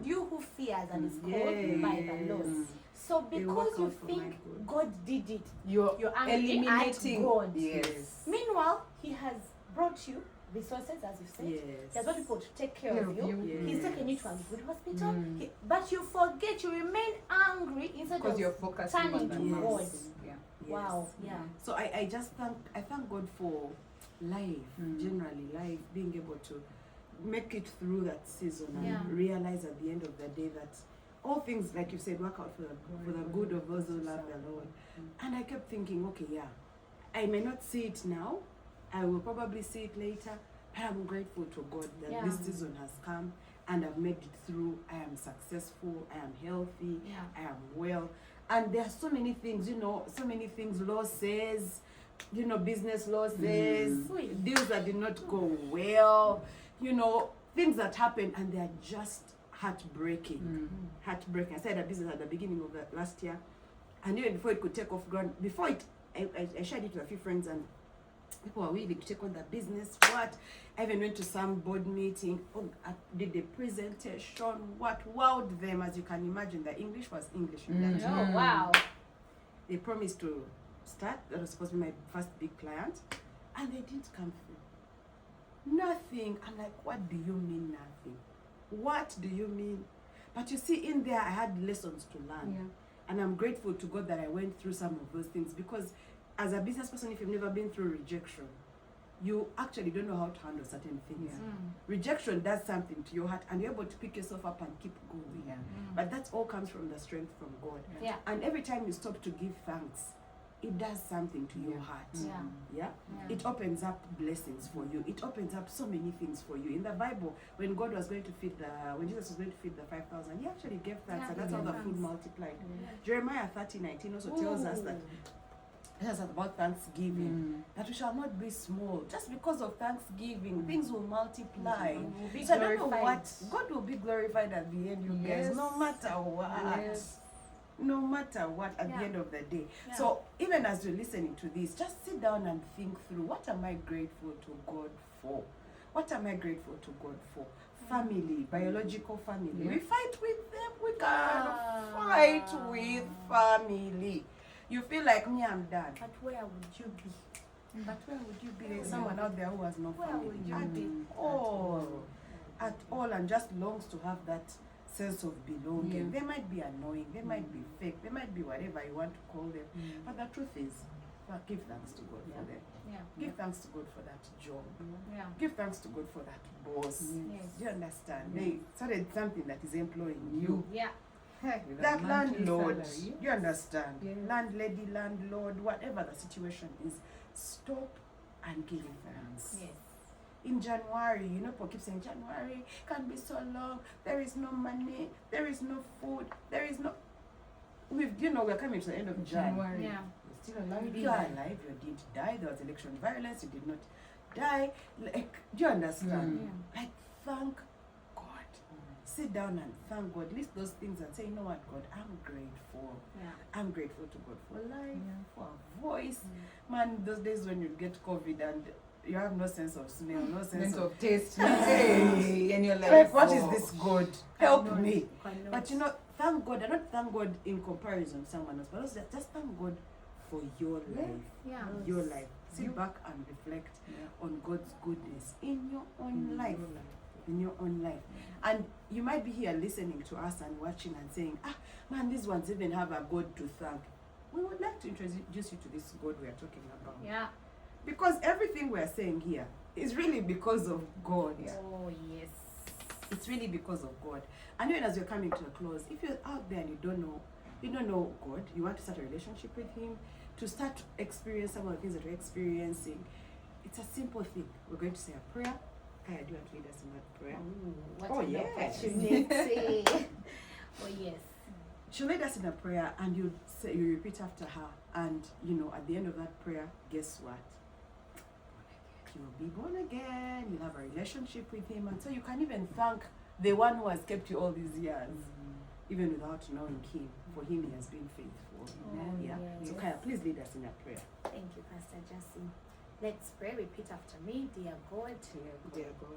you who fears and is called by the Lord. So because you think God did it, you're angry eliminating at God. Yes. Meanwhile, He has brought you resources, as you said. He has brought people to take care of you. He's taken you to a good hospital. But you forget, you remain angry instead of you're focusing turning on to God. Wow. Yeah. So I thank God for life, generally life, being able to make it through that season and realize at the end of the day that all things, like you said, work out for the good of those who love the Lord. And I kept thinking, okay, I may not see it now, I will probably see it later, but I'm grateful to God that this season has come and I've made it through. I am successful, I am healthy, I am well. And there are so many things, law says, business law says, deals that did not go well, things that happen, and they're just heartbreaking. Heartbreaking. I started a business at the beginning of the last year, and even before it could take off ground, I shared it with a few friends, and people were willing to take on the business. I even went to some board meeting, I did a presentation, wowed them, as you can imagine. The English was English in that. Oh, wow. They promised to start. That was supposed to be my first big client, and they didn't come through. Nothing. I'm like, what do you mean nothing? What do you mean? But you see, in there I had lessons to learn, and I'm grateful to God that I went through some of those things, because as a business person, if you've never been through rejection, you actually don't know how to handle certain things. Rejection does something to your heart, and you're able to pick yourself up and keep going. But that all comes from the strength from God. And every time you stop to give thanks, it does something to your heart. Yeah? It opens up blessings for you. It opens up so many things for you. In the Bible, when God was going to feed when Jesus was going to feed the 5,000, he actually gave thanks, and that's how the food multiplied. Jeremiah 30:19 also tells us that about Thanksgiving, that we shall not be small. Just because of Thanksgiving, things will multiply. So I don't know what, God will be glorified at the end, you guys, no matter what. No matter what, at the end of the day. So even as you're listening to this, just sit down and think through, what am I grateful to God for? What am I grateful to God for? Family, biological family. We fight with them. We can't fight with family. You feel like, me, I'm done. But where would you be? But where would you be? There's someone out there who has no Where family. would you be? At all, and just longs to have that sense of belonging. They might be annoying, they might be fake, they might be whatever you want to call them. But the truth is, give thanks to God for them. Give thanks to God for that job. Give thanks to God for that boss. Do you understand? They started something that is employing you. That landlord, you understand? Landlady, landlord, whatever the situation is, stop and give thanks. In January, you know, people keep saying January can be so long, there is no money, there is no food, there is no... we're coming to the end of January. You're still alive. You are alive, you didn't die, there was election violence, you did not die. Like, do you understand? Like, thank God. Sit down and thank God. List those things and say, you know what, God, I'm grateful. I'm grateful to God for life, for a voice. Man, those days when you get COVID and you have no sense of smell, no sense of taste. And you're like, what is this God? Help me. But you know, thank God. I don't thank God in comparison to someone else, but also just thank God for your life. Your life. Sit back and reflect on God's goodness in your own life. In your own life. And you might be here listening to us and watching and saying, man, these ones even have a God to thank. We would like to introduce you to this God we are talking about. Because everything we are saying here is really because of God. Oh, yes. It's really because of God. And even as you're coming to a close, if you're out there and you don't know God, you want to start a relationship with Him, to start to experience some of the things that we're experiencing, it's a simple thing. We're going to say a prayer. Kaya, do you want to lead us in that prayer? What an opportunity. Oh, yes. She'll lead us in a prayer, and you repeat after her. And, at the end of that prayer, guess what? You'll be born again, you'll have a relationship with Him, and so you can even thank the one who has kept you all these years, even without knowing Him. For Him, He has been faithful. So Kaya, please lead us in a prayer. Thank you, Pastor Justin. Let's pray. Repeat after me. Dear God,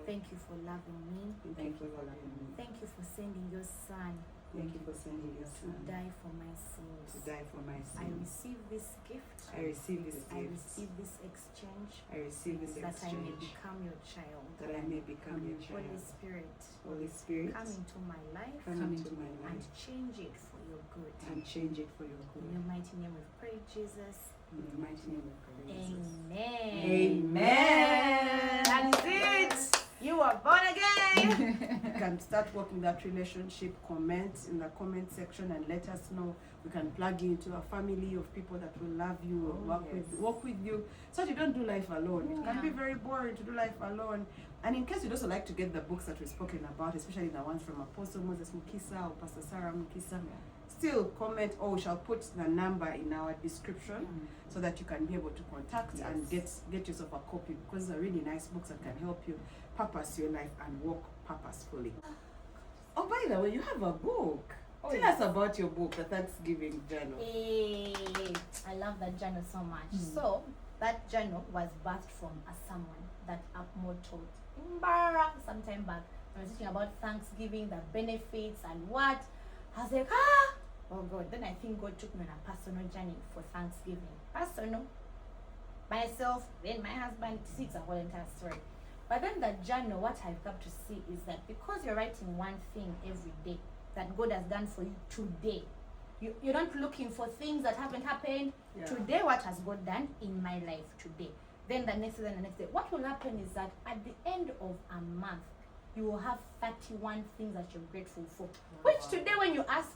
thank you for loving me. Thank you for loving me. Thank you for sending your Son Thank you for sending your to Son die for my sins. to die for my I sins. receive this gift. I receive this I gift. receive this exchange. I receive this That I may exchange. become your child. That I may become your Holy child. Spirit, Holy Spirit, come into my life come into my and life change it for your good. and change it for your In good. your mighty name we pray, Jesus. In the mighty name of Jesus. Amen. Amen. That's it. You are born again. You can start working that relationship. Comment in the comment section and let us know. We can plug you into a family of people that will love you, work with you, so that you don't do life alone. It can be very boring to do life alone. And in case you'd also like to get the books that we've spoken about, especially the ones from Apostle Moses Mukisa or Pastor Sarah Mukisa, still comment, or we shall put the number in our description so that you can be able to contact and get yourself a copy, because they're really nice books that can help you purpose your life and walk purposefully. Oh, by the way, you have a book. Tell us about your book, the Thanksgiving Journal. Hey, I love that journal so much. So that journal was birthed from a sermon that Upmo taught in Bara some time back. I was teaching about Thanksgiving, the benefits and what. I was like, oh God. Then I think God took me on a personal journey for Thanksgiving. Personal. Myself, then my husband. It's a whole entire story. But then the journal, what I've come to see is that because you're writing one thing every day that God has done for you today, you're not looking for things that haven't happened. Today, what has God done in my life today? Then the next day, then the next day. What will happen is that at the end of a month, you will have 31 things that you're grateful for. Which today, when you ask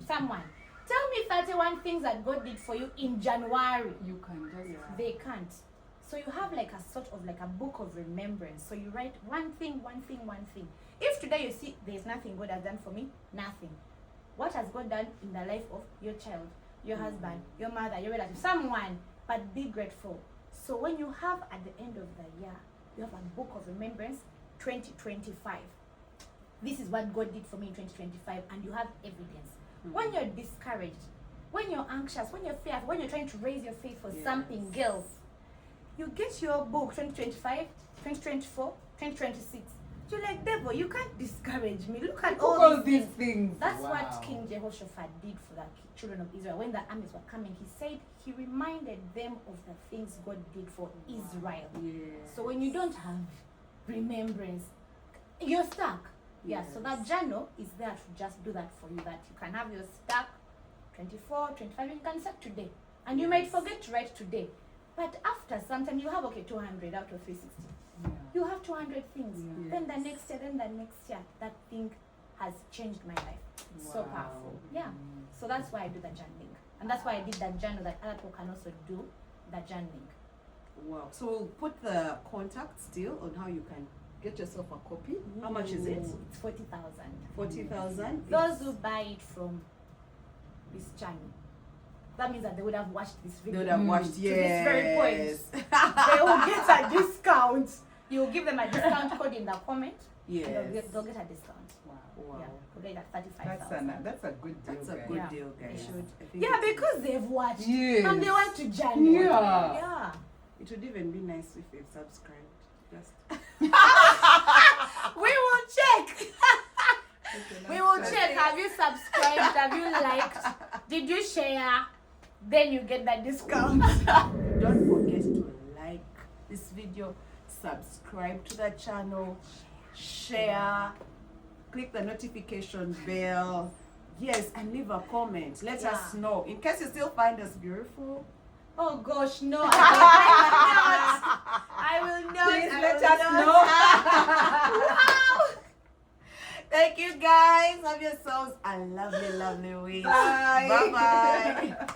someone, Tell me 31 things that God did for you in January. You can just. They can't. So you have like a sort of like a book of remembrance. So you write one thing, one thing, one thing. If today you see there's nothing God has done for me, nothing. What has God done in the life of your child, your husband, your mother, your relative, someone, but be grateful. So when you have at the end of the year, you have a book of remembrance, 2025. This is what God did for me in 2025, and you have evidence. When you're discouraged, when you're anxious, when you're fearful, when you're trying to raise your faith for something else, you get your book 2025, 2024, 2026. You're like, devil, you can't discourage me. Look at all these things. That's what King Jehoshaphat did for the children of Israel. When the armies were coming, he said he reminded them of the things God did for Israel. So when you don't have remembrance, you're stuck. So that journal is there to just do that for you, that you can have your stuck 24, 25, you can start today. And you might forget to write today. But after some time, you have, 200 out of 360. You have 200 things. Then the next year, that thing has changed my life. So powerful. So that's why I do the journaling. And that's why I did that journal, that other people can also do the journaling. Wow. So we'll put the contact still on how you can get yourself a copy. How much is it? It's 40,000. 40,000. Those who buy it from this channel, that means that they would have watched this video. They would have watched, to this very point. They will get a discount. You will give them a discount code in the comment. Yes. And they'll get a discount. Wow. They'll get 35,000. That's a good deal. That's a good deal, guys. They should. Because they've watched. Yes. And they want to journal. Yeah. It would even be nice if they've subscribed. Just we will check. We will check. Have you subscribed? Have you liked? Did you share? Then you get that discount. don't forget to like this video, subscribe to the channel, share, click the notification bell. Yes, and leave a comment. Let us know. In case you still find us beautiful. Oh gosh, no. I will not. Please let us know. Wow. Thank you guys. Have yourselves a lovely, lovely week. Bye. Bye-bye.